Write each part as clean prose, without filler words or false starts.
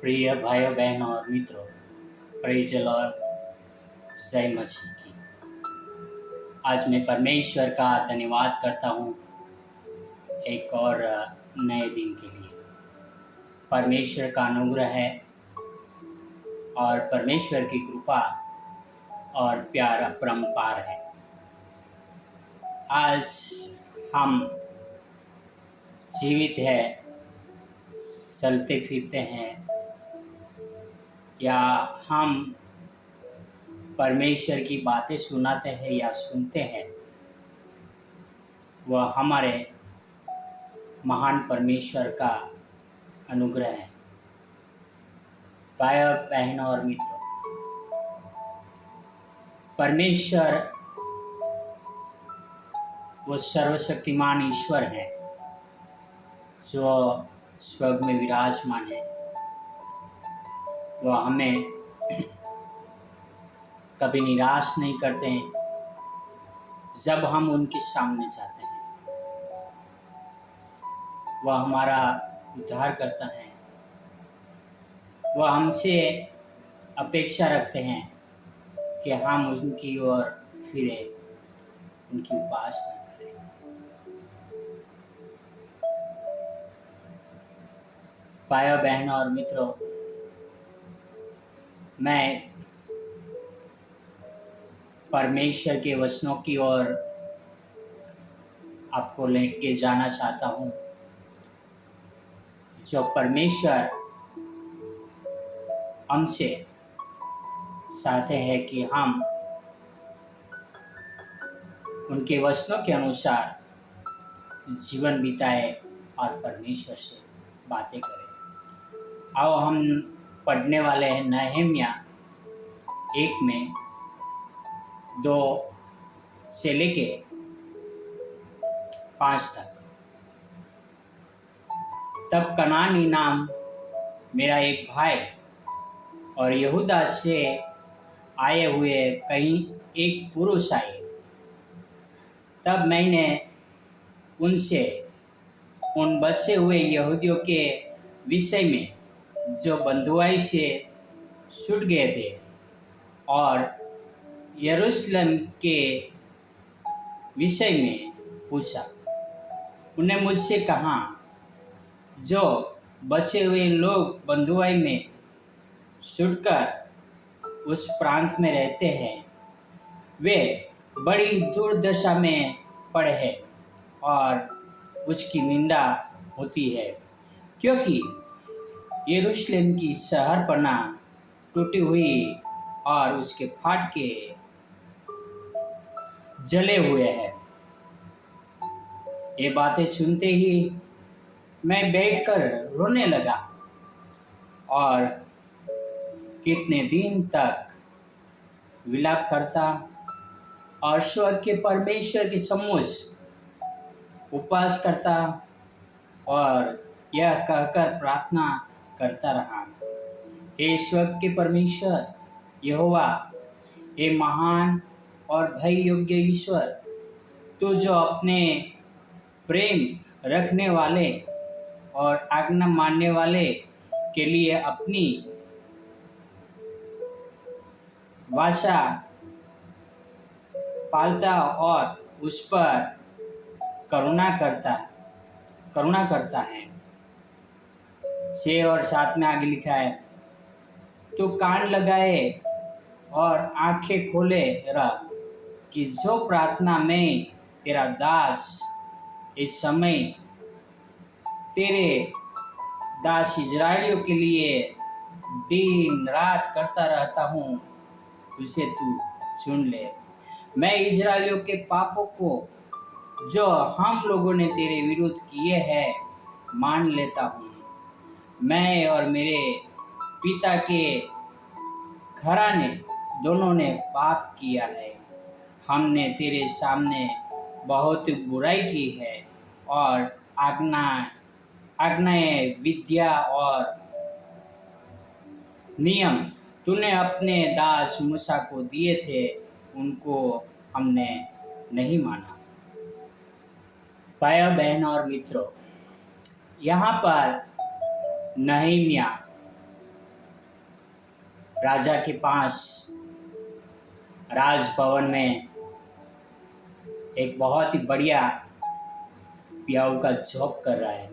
प्रिय भाइयों बहनों और मित्रों, प्रेज़ द लॉर्ड, जय मसीह की। आज मैं परमेश्वर का धन्यवाद करता हूँ एक और नए दिन के लिए। परमेश्वर का अनुग्रह है और परमेश्वर की कृपा और प्यार अपरंपार है। आज हम जीवित हैं, चलते फिरते हैं, या हम परमेश्वर की बातें सुनाते हैं या सुनते हैं, वह हमारे महान परमेश्वर का अनुग्रह है। भाइयों बहनों और मित्रों, परमेश्वर वो सर्वशक्तिमान ईश्वर है जो स्वर्ग में विराजमान है। वह हमें कभी निराश नहीं करते हैं जब हम उनके सामने जाते हैं। वह हमारा उद्धार करता है। वह हमसे अपेक्षा रखते हैं कि हम उनकी ओर फिरे, उनकी उपासना करें। भाइयों बहनों और मित्रों, मैं परमेश्वर के वचनों की ओर आपको लेके जाना चाहता हूँ, जो परमेश्वर हमसे चाहते हैं कि हम उनके वचनों के अनुसार जीवन बिताए और परमेश्वर से बातें करें। आओ हम पढ़ने वाले हैं नहम्या 1 में 2 से लेके 5 तक। तब कनानी नाम मेरा एक भाई और यहूदा से आए हुए कई एक पुरुष आए। तब मैंने उनसे उन बचे हुए यहूदियों के विषय में जो बंधुआई से छूट गए थे और यरूशलेम के विषय में पूछा। उन्हें मुझसे कहा, जो बचे हुए लोग बंधुआई में छूटकर उस प्रांत में रहते हैं, वे बड़ी दुर्दशा में पड़े हैं और उसकी निंदा होती है, क्योंकि यरूशलेम की शहरपना टूटी हुई और उसके फाटके जले हुए हैं। ये बातें सुनते ही मैं बैठकर रोने लगा और कितने दिन तक विलाप करता और स्वर्ग के परमेश्वर के सम्मुख उपवास करता और यह कहकर प्रार्थना करता रहा, हे स्वर्ग के परमेश्वर यहोवा, हे महान और भय योग्य ईश्वर, तू जो अपने प्रेम रखने वाले और आज्ञा मानने वाले के लिए अपनी वाचा पालता और उस पर करुणा करता है। 6 और 7 में आगे लिखा है, तू कान लगाए और आंखें खोले रह कि जो प्रार्थना में तेरा दास इस समय तेरे दास इजराइलियों के लिए दिन रात करता रहता हूँ, उसे तू सुन ले। मैं इजराइलियों के पापों को जो हम लोगों ने तेरे विरुद्ध किए हैं मान लेता हूँ। मैं और मेरे पिता के घराने दोनों ने पाप किया है। हमने तेरे सामने बहुत बुराई की है और आज्ञाएं, विद्या और नियम तूने अपने दास मूसा को दिए थे, उनको हमने नहीं माना। भाइयों बहनों और मित्रों, यहाँ पर नहम्या राजा के पास राजभवन में एक बहुत ही बढ़िया पियाऊ का जॉब कर रहा है।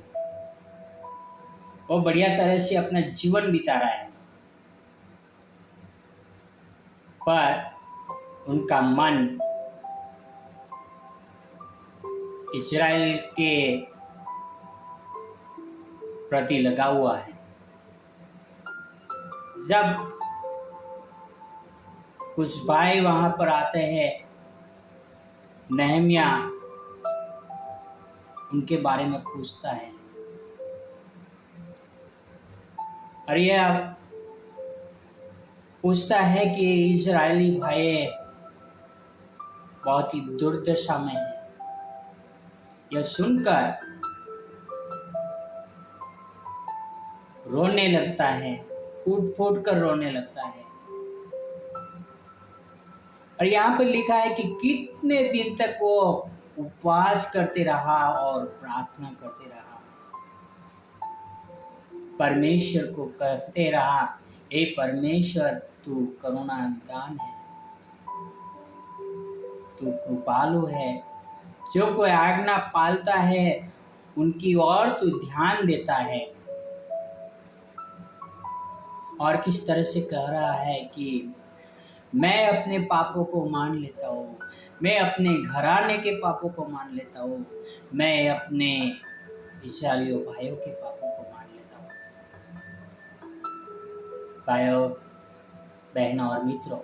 वो बढ़िया तरह से अपना जीवन बिता रहा है, पर उनका मन इजराइल के प्रति लगा हुआ है। जब कुछ भाई वहां पर आते हैं, नहम्या उनके बारे में पूछता है और यह पूछता है कि इजरायली भाई बहुत ही दुर्दशा में है। यह सुनकर रोने लगता है, फूट फूट कर रोने लगता है। और यहाँ पर लिखा है कि कितने दिन तक वो उपवास करते रहा और प्रार्थना करते रहा, परमेश्वर को कहते रहा, हे परमेश्वर तू करुणानिधान है, तू कृपालु है, जो कोई आज्ञा पालता है उनकी ओर तू ध्यान देता है। और किस तरह से कह रहा है कि मैं अपने पापों को मान लेता हूँ, मैं अपने घराने के पापों को मान लेता हूँ, मैं अपने इस्राएलियों भाइयों के पापों को मान लेता हूँ। भाइयों बहनों और मित्रों,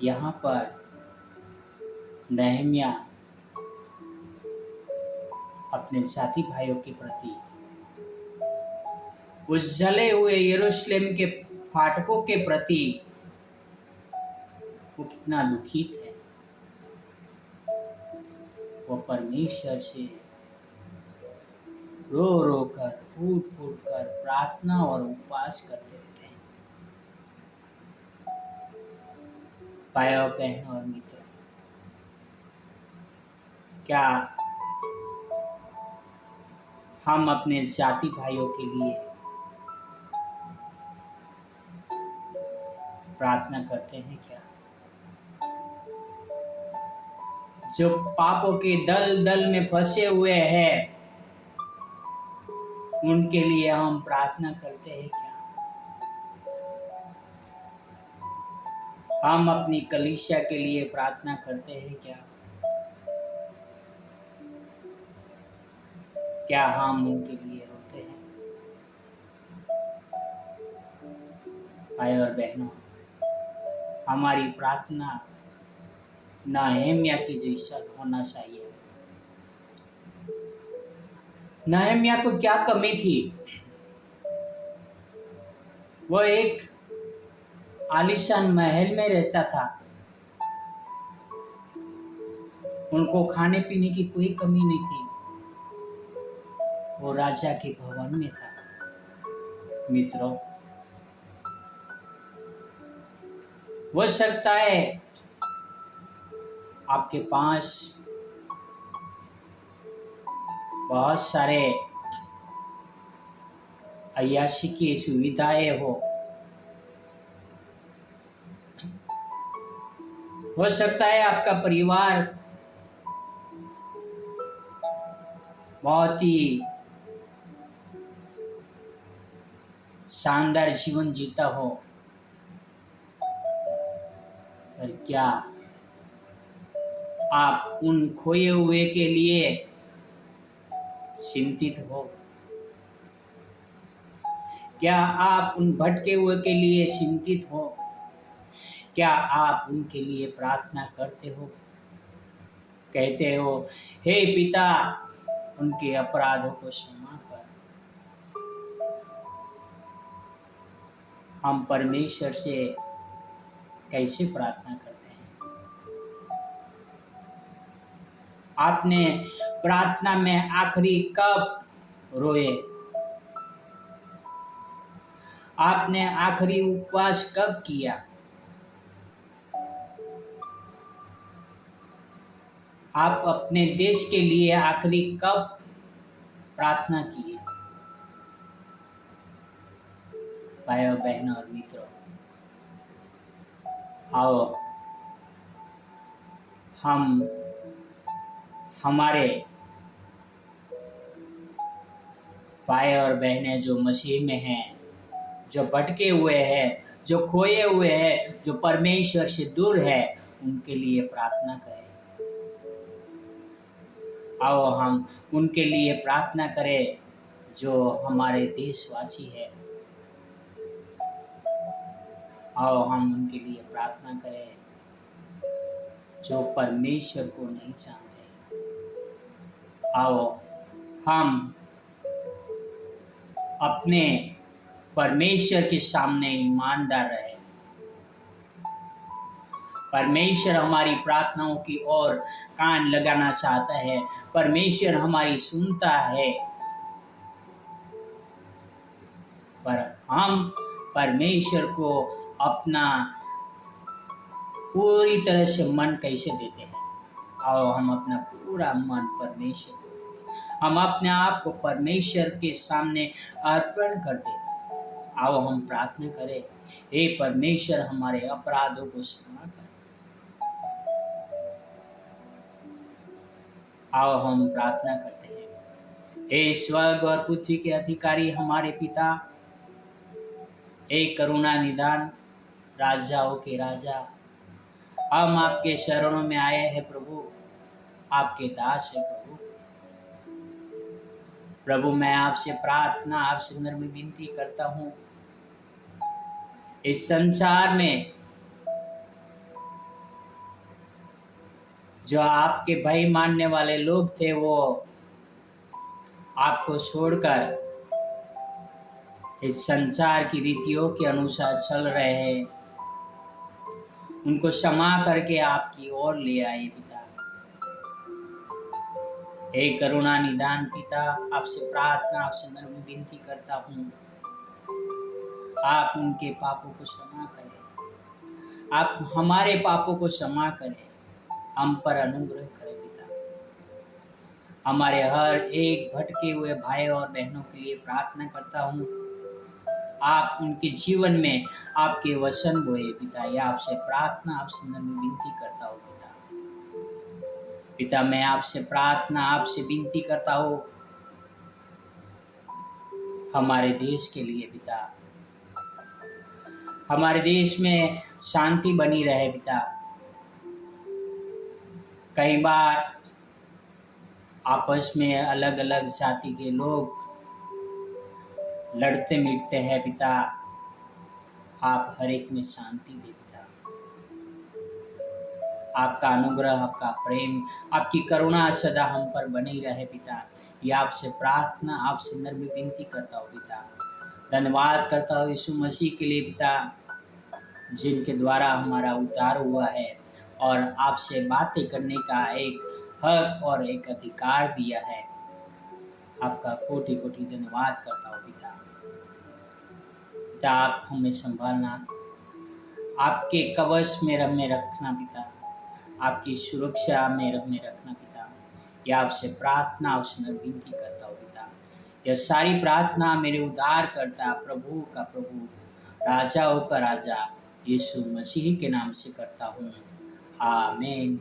यहाँ पर नहम्या अपने जाति भाइयों के प्रति, उस जले हुए यरूशलेम के फाटकों के प्रति वो कितना दुखित है। वो परमेश्वर से रो रो कर, फूट फूट कर प्रार्थना और उपवास करते रहते हैं। भाइयों बहनों और मित्रों, क्या हम अपने जाति भाइयों के लिए प्रार्थना करते हैं? क्या जो पापों के दल दल में फंसे हुए हैं उनके लिए हम प्रार्थना करते हैं? क्या हम अपनी कलीसिया के लिए प्रार्थना करते हैं? क्या हम उनके लिए रोते हैं? भाई और बहनों, हमारी प्रार्थना नहम्या की जैसा होना चाहिए। नहम्या को क्या कमी थी? वो एक आलीशान महल में रहता था, उनको खाने पीने की कोई कमी नहीं थी, वो राजा के भवन में था। मित्रों, हो सकता है आपके पास बहुत सारे अय्याशी की सुविधाएं हो सकता है आपका परिवार बहुत ही शानदार जीवन जीता हो, पर क्या आप उन खोए हुए के लिए चिंतित हो? क्या आप उन भटके हुए के लिए चिंतित हो? क्या आप उनके लिए प्रार्थना करते हो? कहते हो, हे पिता उनके अपराधों को क्षमा कर। हम परमेश्वर से कैसे प्रार्थना करते हैं? आपने प्रार्थना में आखिरी कब रोए? आपने आखिरी उपवास कब किया? आप अपने देश के लिए आखिरी कब प्रार्थना किए? भाइयों बहनों और मित्रों, आओ हम हमारे भाई और बहनें जो मसीह में हैं, जो भटके हुए हैं, जो खोए हुए हैं, जो परमेश्वर से दूर है, उनके लिए प्रार्थना करें। आओ हम उनके लिए प्रार्थना करें जो हमारे देशवासी है। आओ हम उनके लिए प्रार्थना करें जो परमेश्वर को नहीं जानते। आओ हम अपने परमेश्वर के सामने ईमानदार रहे। परमेश्वर हमारी प्रार्थनाओं की ओर कान लगाना चाहता है। परमेश्वर हमारी सुनता है, पर हम परमेश्वर को अपना पूरी तरह से मन कैसे देते हैं। आओ हम अपना पूरा मन परमेश्वर को दें। हम अपने आप को परमेश्वर के सामने अर्पण कर दें। आओ हम प्रार्थना करें, हे परमेश्वर हमारे अपराधों को क्षमा कर। आओ हम प्रार्थना करते हैं, हे स्वर्ग और पृथ्वी के अधिकारी हमारे पिता, हे करुणा निदान राजाओं के राजा, हम आपके शरणों में आए हैं प्रभु, आपके दास है प्रभु। प्रभु मैं आपसे प्रार्थना, आपसे नम्र विनती करता हूँ, इस संसार में जो आपके भय मानने वाले लोग थे वो आपको छोड़कर इस संसार की रीतियों के अनुसार चल रहे हैं, उनको क्षमा करके आपकी ओर ले आए पिता। हे करुणा निदान पिता, आपसे प्रार्थना, आपसे नम्र विनती करता हूँ, आप उनके पापों को क्षमा करें, आप हमारे पापों को क्षमा करें, हम पर अनुग्रह करें पिता। हमारे हर एक भटके हुए भाई और बहनों के लिए प्रार्थना करता हूँ, आप उनके जीवन में आपके वचन बोए पिता। या आपसे प्रार्थना, आपसे नम्र विनती करता हूँ पिता। पिता मैं आपसे प्रार्थना, आपसे विनती करता हूँ हमारे देश के लिए पिता, हमारे देश में शांति बनी रहे पिता। कई बार आपस में अलग अलग जाति के लोग लड़ते मिटते हैं पिता, आप हर एक में शांति दे पिता। आपका अनुग्रह, आपका प्रेम, आपकी करुणा सदा हम पर बनी रहे पिता। ये आपसे प्रार्थना, आपसे नम्र विनती करता हूँ पिता। धन्यवाद करता हूँ यीशु मसीह के लिए पिता, जिनके द्वारा हमारा उद्धार हुआ है और आपसे बातें करने का एक हक और एक अधिकार दिया है। आपका कोटि कोटि धन्यवाद करता हूँ पिता। पिता आप हमें संभालना, आपके कवच में हमें रखना पिता, आपकी सुरक्षा में हमें रखना पिता। यह आपसे प्रार्थना, आपसे विनती करता हूँ पिता। यह सारी प्रार्थना मेरे उद्धार करता प्रभु का प्रभु, राजाओं का राजा यीशु मसीह के नाम से करता हूँ। आमीन,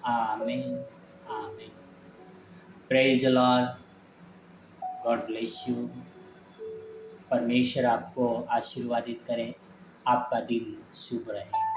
आमीन, आमीन। Praise the Lord, God bless you. परमेश्वर आपको आशीर्वादित करे, आपका दिन शुभ रहे।